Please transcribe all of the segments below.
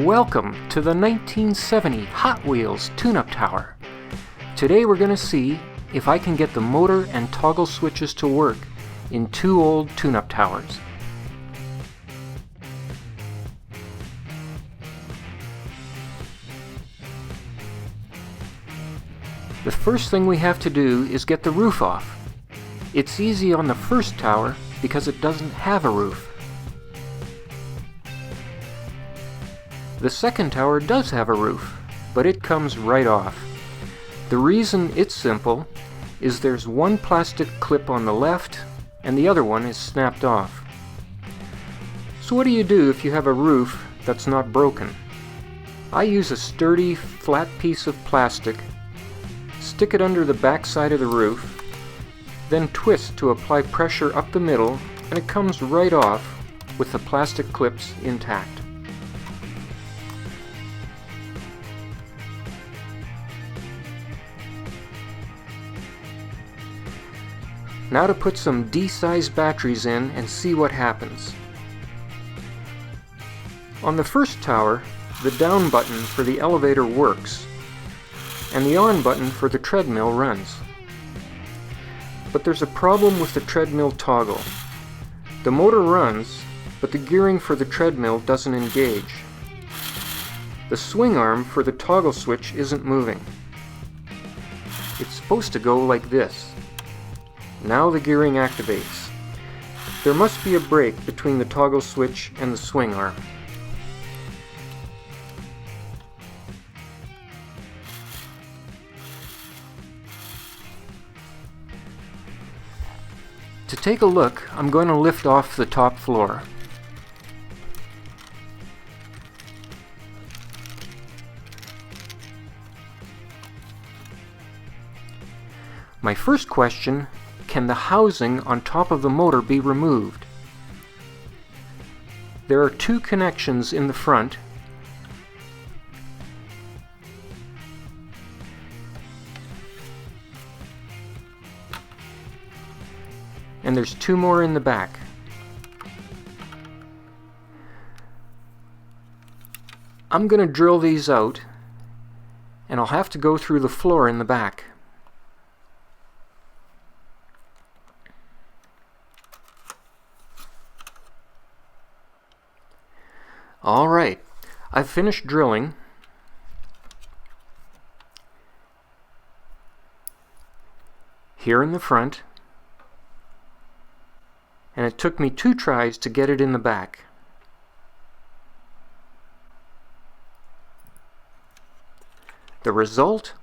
Welcome to the 1970 Hot Wheels Tune-Up Tower. Today we're going to see if I can get the motor and toggle switches to work in two old tune-up towers. The first thing we have to do is get the roof off. It's easy on the first tower because it doesn't have a roof. The second tower does have a roof, but it comes right off. The reason it's simple is there's one plastic clip on the left and the other one is snapped off. So what do you do if you have a roof that's not broken? I use a sturdy, flat piece of plastic, stick it under the back side of the roof, then twist to apply pressure up the middle, and it comes right off with the plastic clips intact. Now to put some D-size batteries in and see what happens. On the first tower, the down button for the elevator works, and the on button for the treadmill runs. But there's a problem with the treadmill toggle. The motor runs, but the gearing for the treadmill doesn't engage. The swing arm for the toggle switch isn't moving. It's supposed to go like this. Now the gearing activates. There must be a break between the toggle switch and the swing arm. To take a look, I'm going to lift off the top floor. My first question: can the housing on top of the motor be removed? There are two connections in the front. And there's two more in the back. I'm going to drill these out, and I'll have to go through the floor in the back. Alright, I've finished drilling. Here in the front, and it took me 2 tries to get it in the back. The result?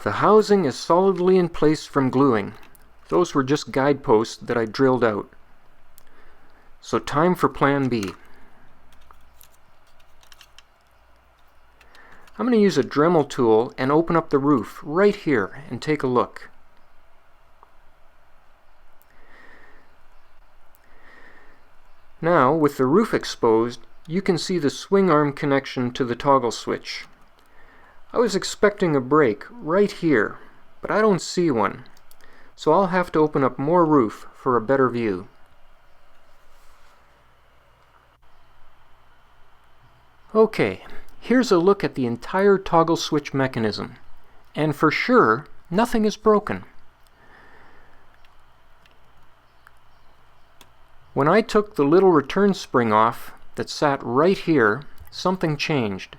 The housing is solidly in place from gluing. Those were just guideposts that I drilled out. So time for plan B. I'm going to use a Dremel tool and open up the roof right here and take a look. Now, with the roof exposed, you can see the swing arm connection to the toggle switch. I was expecting a break right here, but I don't see one, so I'll have to open up more roof for a better view. Okay, here's a look at the entire toggle switch mechanism, and for sure, nothing is broken. When I took the little return spring off that sat right here, something changed.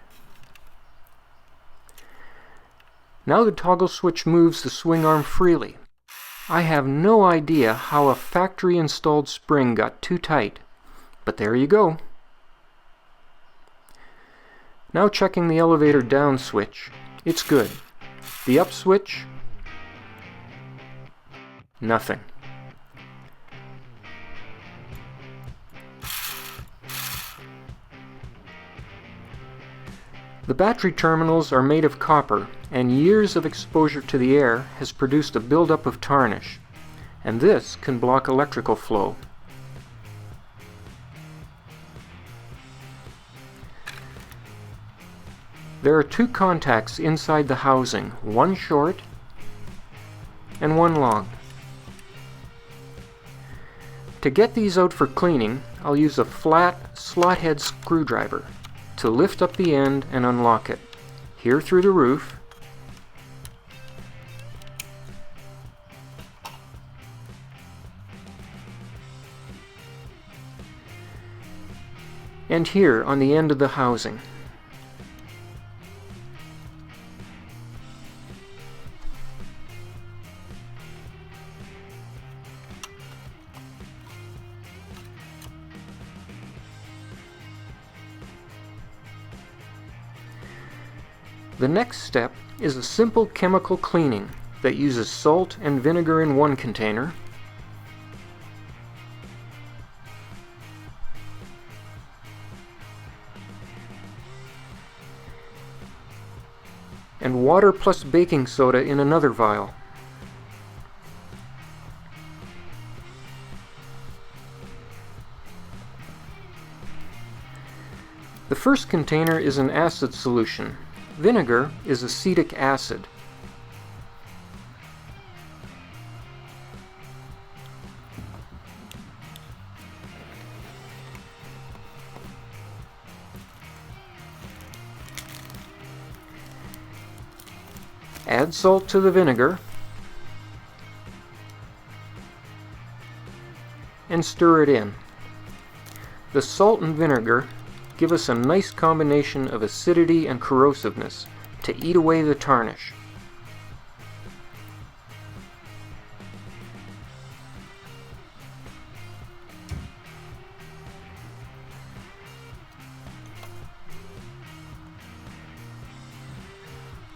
Now the toggle switch moves the swing arm freely. I have no idea how a factory installed spring got too tight, but there you go. Now checking the elevator down switch. It's good. The up switch? Nothing. The battery terminals are made of copper, and years of exposure to the air has produced a buildup of tarnish, and this can block electrical flow. There are 2 contacts inside the housing, one short and one long. To get these out for cleaning, I'll use a flat slot head screwdriver. to lift up the end and unlock it. Here through the roof, and here on the end of the housing. The next step is a simple chemical cleaning that uses salt and vinegar in one container, and water plus baking soda in another vial. The first container is an acid solution. Vinegar is acetic acid. Add salt to the vinegar and stir it in. The salt and vinegar give us a nice combination of acidity and corrosiveness to eat away the tarnish.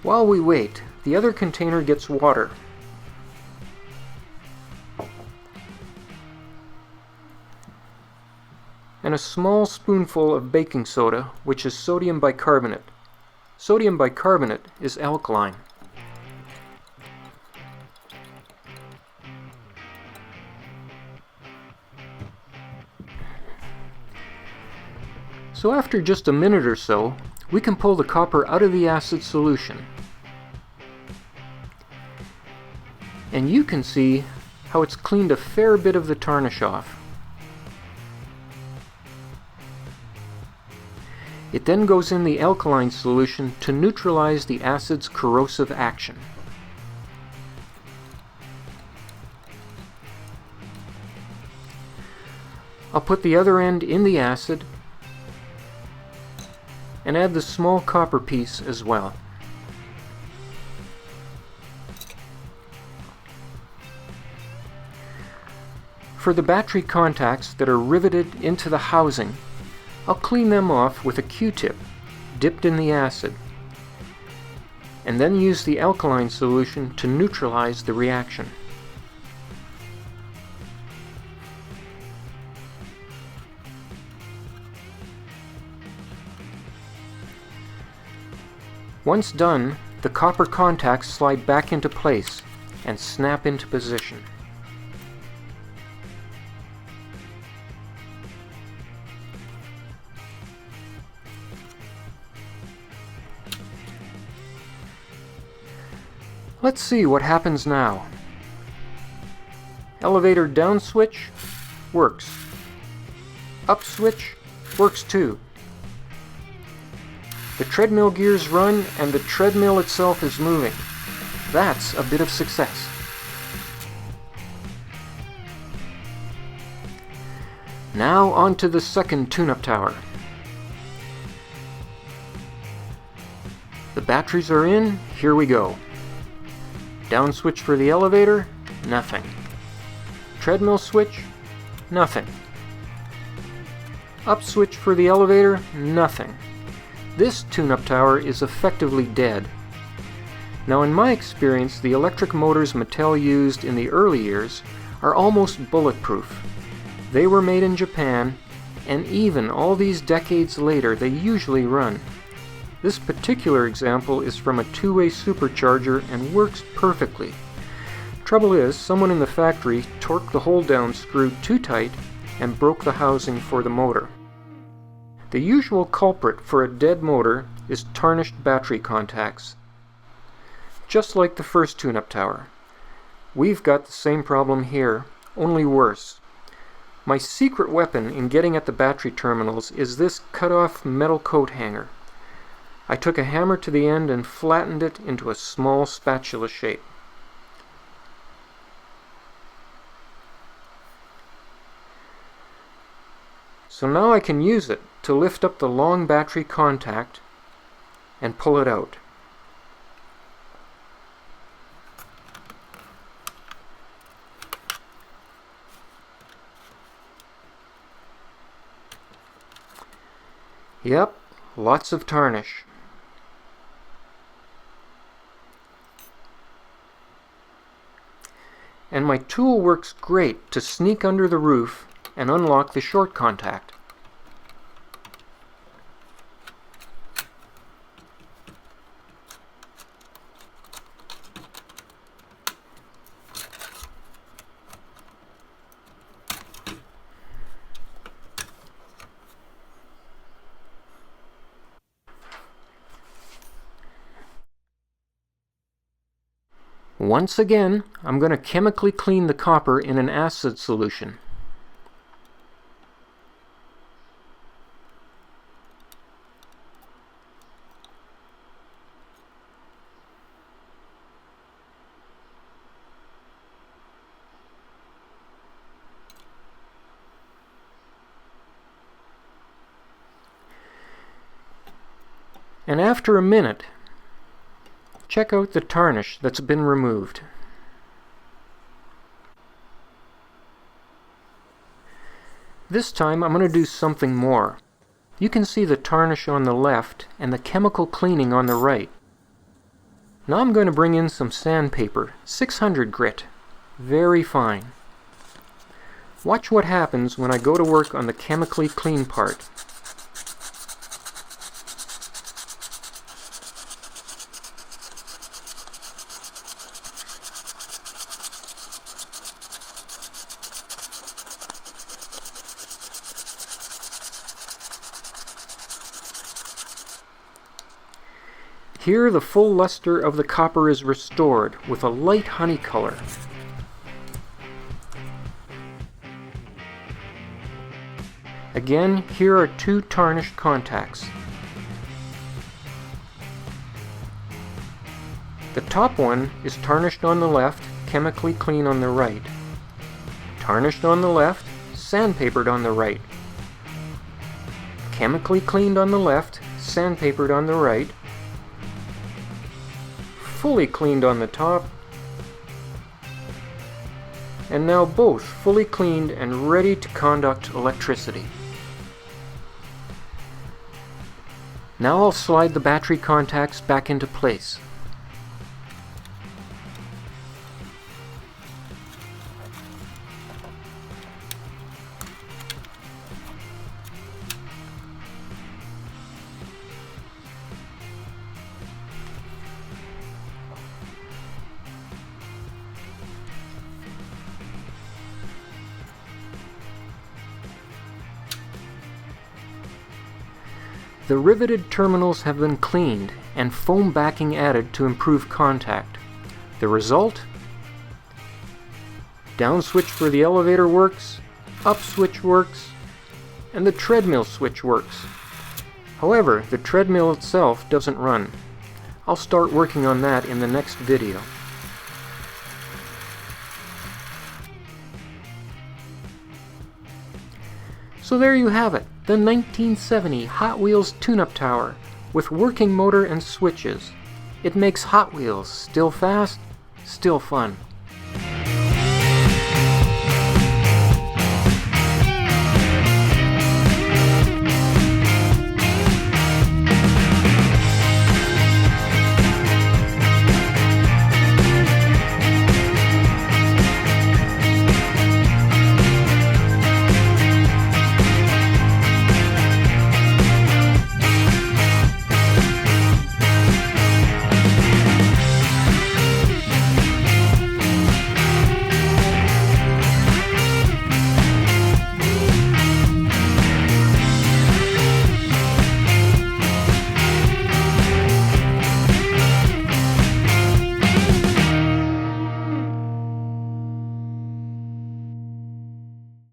While we wait, the other container gets water. And a small spoonful of baking soda, which is sodium bicarbonate. Sodium bicarbonate is alkaline. So after just a minute or so, we can pull the copper out of the acid solution. And you can see how it's cleaned a fair bit of the tarnish off. It then goes in the alkaline solution to neutralize the acid's corrosive action. I'll put the other end in the acid and add the small copper piece as well. For the battery contacts that are riveted into the housing, I'll clean them off with a Q-tip dipped in the acid, and then use the alkaline solution to neutralize the reaction. Once done, the copper contacts slide back into place and snap into position. Let's see what happens now. Elevator down switch works. Up switch works too. The treadmill gears run and the treadmill itself is moving. That's a bit of success. Now on to the second tune-up tower. The batteries are in, here we go. Down switch for the elevator, nothing. Treadmill switch, nothing. Up switch for the elevator, nothing. This tune-up tower is effectively dead. Now in my experience, the electric motors Mattel used in the early years are almost bulletproof. They were made in Japan, and even all these decades later they usually run. This particular example is from a two-way supercharger and works perfectly. Trouble is, someone in the factory torqued the hold-down screw too tight and broke the housing for the motor. The usual culprit for a dead motor is tarnished battery contacts. Just like the first tune-up tower. We've got the same problem here, only worse. My secret weapon in getting at the battery terminals is this cut-off metal coat hanger. I took a hammer to the end and flattened it into a small spatula shape. So now I can use it to lift up the long battery contact and pull it out. Yep, lots of tarnish. And my tool works great to sneak under the roof and unlock the short contact. Once again, I'm going to chemically clean the copper in an acid solution. And after a minute, check out the tarnish that's been removed. This time I'm going to do something more. You can see the tarnish on the left and the chemical cleaning on the right. Now I'm going to bring in some sandpaper, 600 grit, very fine. Watch what happens when I go to work on the chemically clean part. Here the full luster of the copper is restored with a light honey color. Again, here are two tarnished contacts. The top one is tarnished on the left, chemically clean on the right. Tarnished on the left, sandpapered on the right. Chemically cleaned on the left, sandpapered on the right. Fully cleaned on the top, and now both fully cleaned and ready to conduct electricity. Now I'll slide the battery contacts back into place. The riveted terminals have been cleaned and foam backing added to improve contact. The result? Down switch for the elevator works, up switch works, and the treadmill switch works. However, the treadmill itself doesn't run. I'll start working on that in the next video. So there you have it, the 1970 Hot Wheels tune-up tower with working motor and switches. It makes Hot Wheels still fast, still fun.